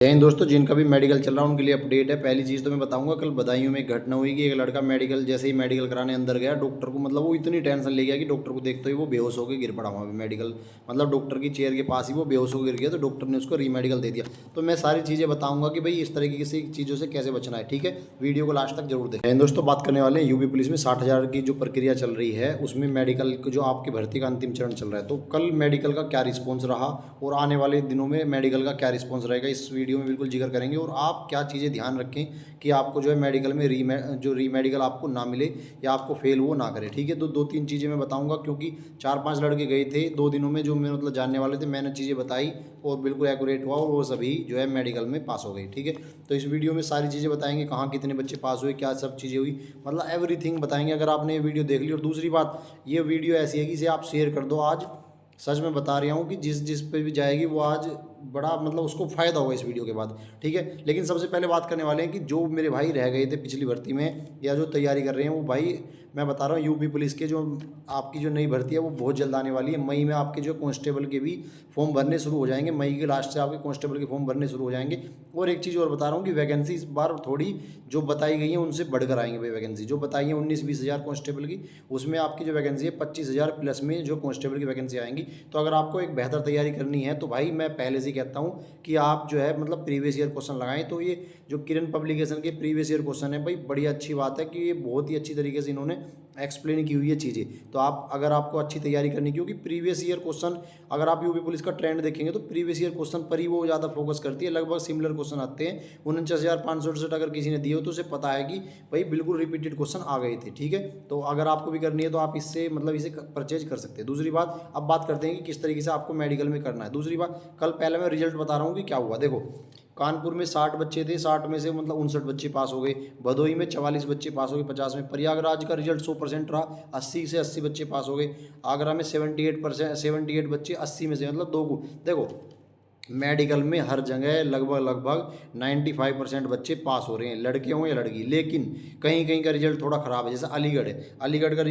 जय हिंद दोस्तों, जिनका भी मेडिकल चल रहा है उनके लिए अपडेट है। पहली चीज़ तो मैं बताऊंगा, कल बदायूं में एक घटना हुई कि एक लड़का मेडिकल जैसे ही मेडिकल कराने अंदर गया, डॉक्टर को मतलब वो इतनी टेंशन ले गया कि डॉक्टर को देखते ही वो बेहोश होकर गिर पड़ा वहाँ पे मेडिकल मतलब डॉक्टर की चेयर के पास ही वो बेहोश होकर गिर गया। तो डॉक्टर ने उसको रीमेडिकल दे दिया। तो मैं सारी चीज़ें बताऊंगा कि भाई इस तरीके से चीज़ों से कैसे बचना है। ठीक है, वीडियो को लास्ट तक जरूर देखें। दोस्तों, बात करने वाले हैं यूपी पुलिस में 60,000 की जो प्रक्रिया चल रही है उसमें मेडिकल जो आपकी भर्ती का अंतिम चरण चल रहा है। तो कल मेडिकल का क्या रिस्पॉन्स रहा और आने वाले दिनों में मेडिकल का क्या रिस्पॉन्स रहेगा, इस वीडियो में बिल्कुल जिक्र करेंगे। और आप क्या चीज़ें ध्यान रखें कि आपको जो है मेडिकल में रीमेडिकल आपको ना मिले या आपको फेल वो ना करे। ठीक है, तो दो तीन चीज़ें मैं बताऊंगा क्योंकि 4-5 लड़के गए थे 2 दिनों में जो मैं मतलब जानने वाले थे, मैंने चीज़ें बताई और बिल्कुल एक्यूरेट हुआ और वो सभी जो है मेडिकल में पास हो गई। ठीक है, तो इस वीडियो में सारी चीज़ें बताएंगे, कहाँ कितने बच्चे पास हुए, क्या सब चीज़ें हुई, मतलब एवरीथिंग बताएंगे अगर आपने ये वीडियो देख ली। और दूसरी बात, ये वीडियो ऐसी है कि इसे आप शेयर कर दो। आज सच में बता रहा हूँ कि जिस जिस पे भी जाएगी वो आज बड़ा मतलब उसको फ़ायदा होगा इस वीडियो के बाद। ठीक है, लेकिन सबसे पहले बात करने वाले हैं कि जो मेरे भाई रह गए थे पिछली भर्ती में या जो तैयारी कर रहे हैं वो भाई, मैं बता रहा हूँ यूपी पुलिस के जो आपकी जो नई भर्ती है वो बहुत जल्द आने वाली है। मई में आपके जो कांस्टेबल के भी फॉर्म भरने शुरू हो जाएंगे। मई के लास्ट से आपके कांस्टेबल के फॉर्म भरने शुरू हो जाएंगे। और एक चीज़ और बता रहा हूँ कि वैकेंसी इस बार थोड़ी जो बताई गई है उनसे बढ़कर आएंगे भाई। वैकेंसी जो बताई है 19-20 हज़ार कांस्टेबल की, उसमें आपकी जो वैकेंसी है 25,000 प्लस में जो कांस्टेबल की वैकेंसी आएंगी। तो अगर आपको एक बेहतर तैयारी करनी है तो भाई मैं पहले से कहता हूँ कि आप जो है मतलब प्रीवियस ईयर क्वेश्चन लगाएं। तो ये जो किरण पब्लिकेशन के प्रीवियस ईयर क्वेश्चन है भाई, बड़ी अच्छी बात है कि ये बहुत ही अच्छी तरीके से इन्होंने एक्सप्लेन की हुई है चीज़ें। तो आप अगर आपको अच्छी तैयारी करनी, क्योंकि प्रीवियस ईयर क्वेश्चन अगर आप यूपी पुलिस का ट्रेंड देखेंगे तो प्रीवियस ईयर क्वेश्चन पर ही वो ज़्यादा फोकस करती है। लगभग सिमिलर क्वेश्चन आते हैं। 49,568 अगर किसी ने दिए हो तो उसे पता है कि भाई बिल्कुल रिपीटेड क्वेश्चन आ गए थे। ठीक है, तो अगर आपको भी करनी है तो आप इससे मतलब इसे परचेज कर सकते हैं। दूसरी बात, अब बात करते हैं कि किस तरीके से आपको मेडिकल में करना है। दूसरी बात, कल पहले मैं रिजल्ट बता रहा हूँ कि क्या हुआ। देखो, कानपुर में 60 बच्चे थे, 60 में से मतलब 59 बच्चे पास हो गए। भदोही में 44 बच्चे पास हो गए 50 में। प्रयागराज का रिजल्ट 100% रहा, 80 से 80 बच्चे पास हो गए। आगरा में 78 बच्चे 80 में से मतलब 2 गुण। देखो, मेडिकल में हर जगह लगभग 95% बच्चे पास हो रहे हैं, लड़के हों या लड़की। लेकिन कहीं कहीं का रिजल्ट थोड़ा ख़राब है, जैसे अलीगढ़ है। अलीगढ़ का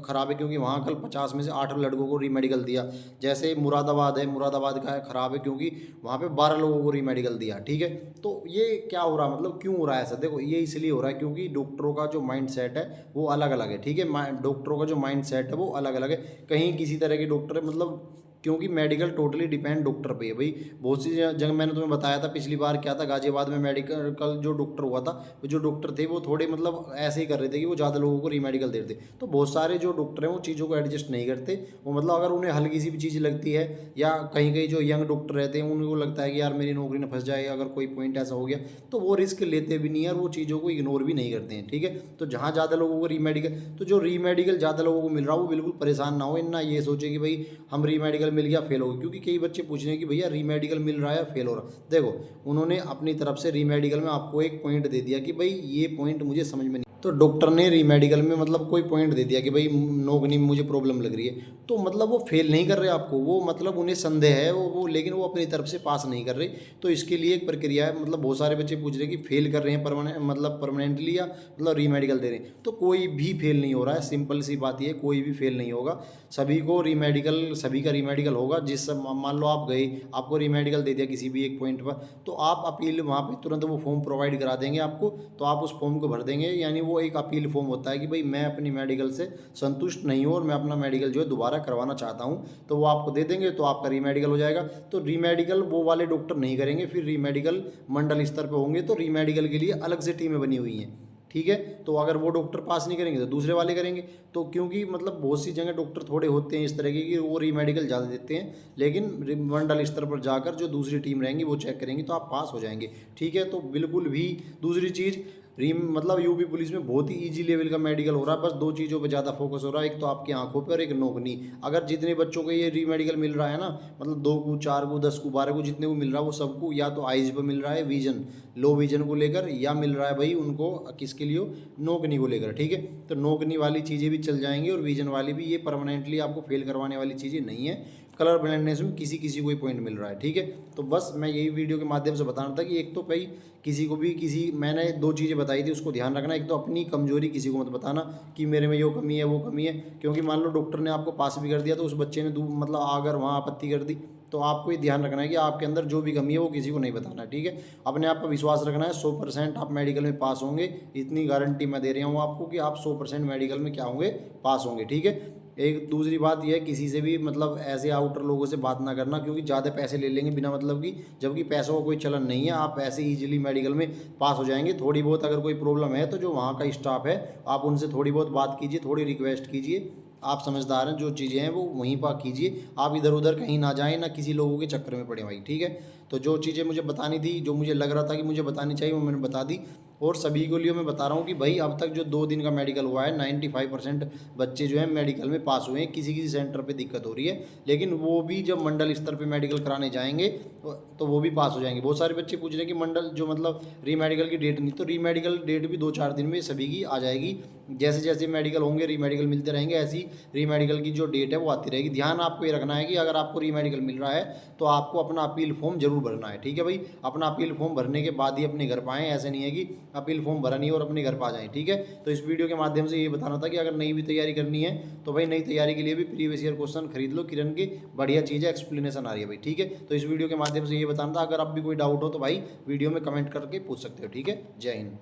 ख़राब है क्योंकि वहाँ कल 50 में से 8 लड़कों को रीमेडिकल दिया। जैसे मुरादाबाद है, मुरादाबाद का ख़राब है क्योंकि वहाँ पे 12 लोगों को रीमेडिकल दिया। ठीक है, तो ये क्या हो रहा है, मतलब क्यों हो रहा है ऐसा? देखो, ये इसलिए हो रहा है क्योंकि डॉक्टरों का जो माइंड सेट है वो अलग अलग है। ठीक है, डॉक्टरों का जो माइंड सेट है वो अलग अलग है। कहीं किसी तरह के डॉक्टर मतलब, क्योंकि मेडिकल टोटली डिपेंड डॉक्टर पे है भाई। बहुत सी जगह मैंने तुम्हें बताया था पिछली बार क्या था, गाजियाबाद में मेडिकल जो डॉक्टर हुआ था, वो जो डॉक्टर थे वो थोड़े मतलब ऐसे ही कर रहे थे कि वो ज़्यादा लोगों को रीमेडिकल दे रहे थे। तो बहुत सारे जो डॉक्टर हैं वो चीज़ों को एडजस्ट नहीं करते। वो मतलब अगर उन्हें हल्की सी भी चीज़ लगती है, या कहीं कहीं जो यंग डॉक्टर रहते हैं उनको लगता है कि यार मेरी नौकरी न फंस जाए अगर कोई पॉइंट ऐसा हो गया, तो वो रिस्क लेते भी नहीं है और वो चीज़ों को इग्नोर भी नहीं करते हैं। ठीक है, तो जहाँ ज़्यादा लोगों को रीमेडिकल, तो जो रीमेडिकल ज़्यादा लोगों को मिल रहा है वो बिल्कुल परेशान ना हो, ना ये सोचे कि भाई हम रीमेडिकल मिल गया फेल हो गए। क्योंकि कई बच्चे पूछ रहे हैं कि भैया रीमेडिकल मिल रहा है फेल हो रहा। देखो, उन्होंने अपनी तरफ से रीमेडिकल में आपको एक पॉइंट दे दिया कि भाई ये पॉइंट मुझे समझ में नहीं, तो डॉक्टर ने रीमेडिकल में मतलब कोई पॉइंट दे दिया कि भाई नौकरी में मुझे प्रॉब्लम लग रही है, तो मतलब वो फेल नहीं कर रहे आपको, वो मतलब उन्हें संदेह है वो लेकिन वो अपनी तरफ से पास नहीं कर रहे। तो इसके लिए एक प्रक्रिया है। मतलब बहुत सारे बच्चे पूछ रहे हैं कि फेल कर रहे हैं परमानेंट मतलब परमानेंटली या मतलब रीमेडिकल दे रहे हैं, तो कोई भी फेल नहीं हो रहा है। सिंपल सी बात ये, कोई भी फेल नहीं होगा। सभी को रीमेडिकल, सभी का रीमेडिकल होगा। जिस मान लो आप गए, आपको रीमेडिकल दे दिया किसी भी एक पॉइंट पर, तो आप अपील वहाँ पे तुरंत वो फॉर्म प्रोवाइड करा देंगे आपको, तो आप उस फॉर्म को भर देंगे। यानी वो एक अपील फॉर्म होता है कि भाई मैं अपनी मेडिकल से संतुष्ट नहीं हूँ और मैं अपना मेडिकल जो है दोबारा करवाना चाहता हूँ, तो वो आपको दे देंगे, तो आपका रीमेडिकल हो जाएगा। तो रीमेडिकल वो वाले डॉक्टर नहीं करेंगे, फिर रीमेडिकल मंडल स्तर पर होंगे, तो रीमेडिकल के लिए अलग से टीमें बनी हुई हैं। ठीक है, तो अगर वो डॉक्टर पास नहीं करेंगे तो दूसरे वाले करेंगे। तो क्योंकि मतलब बहुत सी जगह डॉक्टर थोड़े होते हैं इस तरह के कि वो रीमेडिकल ज़्यादा देते हैं, लेकिन मंडल स्तर पर जाकर जो दूसरी टीम रहेंगी वो चेक करेंगी, तो आप पास हो जाएंगे। ठीक है, तो बिल्कुल भी दूसरी चीज़ मतलब यूपी पुलिस में बहुत ही इजी लेवल का मेडिकल हो रहा है। बस 2 चीज़ों पे ज़्यादा फोकस हो रहा है, एक तो आपकी आंखों पे और एक नौकनी। अगर जितने बच्चों को ये रीमेडिकल मिल रहा है ना, मतलब 2 को 4 को 10 को 12 को जितने को मिल रहा है वो सबको या तो आइज पे मिल रहा है विजन, लो विजन को लेकर, या मिल रहा है भाई उनको किसके लिए, नौकनी को लेकर। ठीक है, तो नौकनी वाली चीज़ें भी चल जाएंगी और विजन वाली भी। ये परमानेंटली आपको फेल करवाने वाली चीज़ें नहीं है। कलर ब्लाइंडनेस में किसी किसी को ही पॉइंट मिल रहा है। ठीक है, तो बस मैं यही वीडियो के माध्यम से बताना था कि एक तो भाई किसी को भी मैंने 2 चीज़ें बताई थी उसको ध्यान रखना। एक तो अपनी कमजोरी किसी को मत बताना कि मेरे में ये कमी है वो कमी है, क्योंकि मान लो डॉक्टर ने आपको पास भी कर दिया तो उस बच्चे ने मतलब अगर वहाँ आपत्ति कर दी तो आपको ये ध्यान रखना है कि आपके अंदर जो भी कमी है वो किसी को नहीं बताना है, ठीक है। अपने आप पर विश्वास रखना है, 100% आप मेडिकल में पास होंगे, इतनी गारंटी मैं दे रहा हूँ आपको कि आप 100% मेडिकल में क्या होंगे, पास होंगे, ठीक है। एक दूसरी बात यह है, किसी से भी मतलब ऐसे आउटर लोगों से बात ना करना, क्योंकि ज़्यादा पैसे ले लेंगे बिना मतलब की, जबकि पैसों का कोई चलन नहीं है, आप ऐसे इजीली मेडिकल में पास हो जाएंगे। थोड़ी बहुत अगर कोई प्रॉब्लम है तो जो वहाँ का स्टाफ है आप उनसे थोड़ी बहुत बात कीजिए, थोड़ी रिक्वेस्ट कीजिए, आप समझदार हैं, जो चीज़ें हैं वो वहीं पर कीजिए, आप इधर उधर कहीं ना जाएं, ना किसी लोगों के चक्कर में पड़े भाई, ठीक है। तो जो चीज़ें मुझे बतानी थी, जो मुझे लग रहा था कि मुझे बतानी चाहिए, वो मैंने बता दी। और सभी को लिए मैं बता रहा हूँ कि भाई अब तक जो 2 दिन का मेडिकल हुआ है 95% बच्चे जो है मेडिकल में पास हुए हैं। किसी किसी सेंटर पे दिक्कत हो रही है, लेकिन वो भी जब मंडल स्तर पे मेडिकल कराने जाएंगे तो वो भी पास हो जाएंगे। बहुत सारे बच्चे पूछ रहे हैं कि मंडल जो मतलब री मेडिकल की डेट नहीं, तो री मेडिकल डेट भी 2-4 दिन में सभी की आ जाएगी। जैसे जैसे मेडिकल होंगे री मेडिकल मिलते रहेंगे, ऐसी री मेडिकल की जो डेट है वो आती रहेगी। ध्यान आपको ये रखना है कि अगर आपको री मेडिकल मिल रहा है तो आपको अपना अपील फॉर्म जरूर भरना है, ठीक है भाई। अपना अपील फॉर्म भरने के बाद ही अपने घर पाएँ, ऐसे नहीं है कि अपील फॉर्म भरा नहीं और अपने घर पर आ जाएँ, ठीक है। तो इस वीडियो के माध्यम से ये बताना था कि अगर नई भी तैयारी करनी है तो भाई नई तैयारी के लिए भी प्रीवियस ईयर क्वेश्चन खरीद लो, किरण की बढ़िया चीज़ है, एक्सप्लेनेशन आ रही है भाई, ठीक है। तो इस वीडियो के माध्यम से ये बताना था, अगर आप भी कोई डाउट हो तो भाई वीडियो में कमेंट करके पूछ सकते हो, ठीक है। जय हिंद।